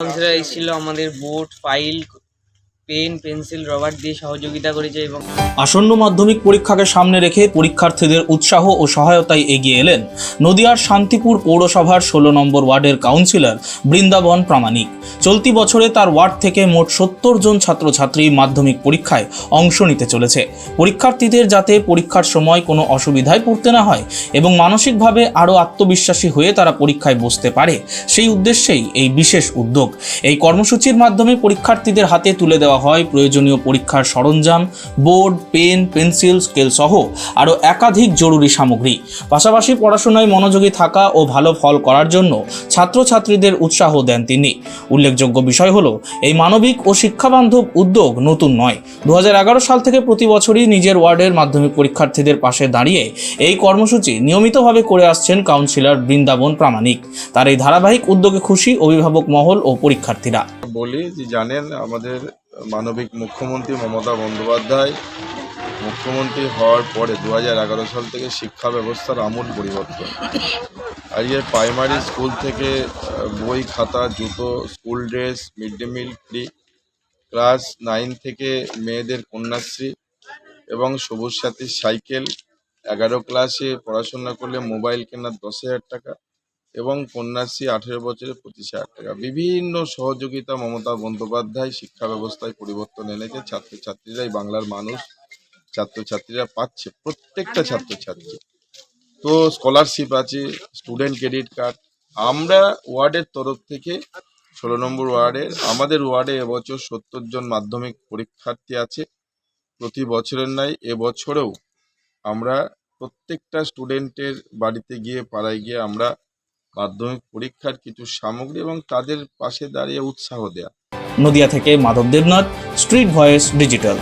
Councillor এসেছিল, আমাদের board, file, pen, pencil, rubber দিয়ে সহযোগিতা করেছে। এবং আসন্ন মাধ্যমিক পরীক্ষাকে সামনে রেখে পরীক্ষার্থীদের উৎসাহ ও সহায়তায় এগিয়ে এলেন নদিয়ার শান্তিপুর পৌরসভার 16 নম্বর ওয়ার্ডের কাউন্সিলর বৃন্দাবন প্রামাণিক। চলতি বছরে তার ওয়ার্ড থেকে মোট 70 জন ছাত্রছাত্রী মাধ্যমিক পরীক্ষায় অংশ নিতে চলেছে। পরীক্ষার্থীদের যাতে পরীক্ষার সময় কোনো অসুবিধায় পড়তে না হয় এবং মানসিকভাবে আরও আত্মবিশ্বাসী হয়ে তারা পরীক্ষায় বসতে পারে, সেই উদ্দেশ্যেই এই বিশেষ উদ্যোগ। এই কর্মসূচির মাধ্যমে পরীক্ষার্থীদের হাতে তুলে দেওয়া হয় প্রয়োজনীয় পরীক্ষার সরঞ্জাম, বোর্ড, পেন, পেন্সিল, স্কেল সহ আরও একাধিক জরুরি সামগ্রী। পাশাপাশি পড়াশোনায় মনোযোগী থাকা ও ভালো ফল করার জন্য ছাত্রছাত্রীদের উৎসাহ দেন তিনি। উল্লেখযোগ্য বিষয় হলো, এই মানবিক ও শিক্ষাবান্ধব উদ্যোগ নতুন নয়। 2011 সাল থেকে প্রতি বছরই নিজের ওয়ার্ডের মাধ্যমিক পরীক্ষার্থীদের পাশে দাঁড়িয়ে এই কর্মসূচি নিয়মিতভাবে করে আসছেন কাউন্সিলর বৃন্দাবন প্রামাণিক। তার এই ধারাবাহিক উদ্যোগে খুশি অভিভাবক মহল ও পরীক্ষার্থীরা। বলি যে জানেন, আমাদের মানবিক মুখ্যমন্ত্রী মমতা বন্দ্যোপাধ্যায় মুখ্যমন্ত্রী হওয়ার পরে 2011 সাল থেকে শিক্ষা ব্যবস্থার আমূল পরিবর্তন। আজকে প্রাইমারি স্কুল থেকে বই, খাতা, জুতো, school dress, mid day meal free, class 9 থেকে মেয়েদের কন্যাশ্রী এবং সবুজ সাথী সাইকেল, 11 ক্লাসে পড়াশোনা করলে মোবাইল কেনার 10,000 টাকা এবং কন্যাশ্রী 18 বছরে 25,000 টাকা। বিভিন্ন সহযোগিতা মমতা বন্দ্যোপাধ্যায় শিক্ষা ব্যবস্থায় পরিবর্তন এনেছে। ছাত্রছাত্রীরাই বাংলার মানুষ, ছাত্রছাত্রীরা পাচ্ছে, প্রত্যেকটা ছাত্রছাত্রী। তো স্কলারশিপ আছে, স্টুডেন্ট ক্রেডিট কার্ড। আমরা ওয়ার্ডের তরফ থেকে 16 নম্বর ওয়ার্ডের আমাদের ওয়ার্ডে এবছর 70 জন মাধ্যমিক পরীক্ষার্থী আছে। প্রতি বছরের ন্যায় এবছরেও আমরা প্রত্যেকটা স্টুডেন্টের বাড়িতে গিয়ে, পাড়ায় গিয়ে আমরা মাধ্যমিক পরীক্ষার কিছু সামগ্রী এবং তাদের পাশে দাঁড়িয়ে উৎসাহ দেয়া। নদিয়া থেকে Madhab Debnath, Street Voice digital.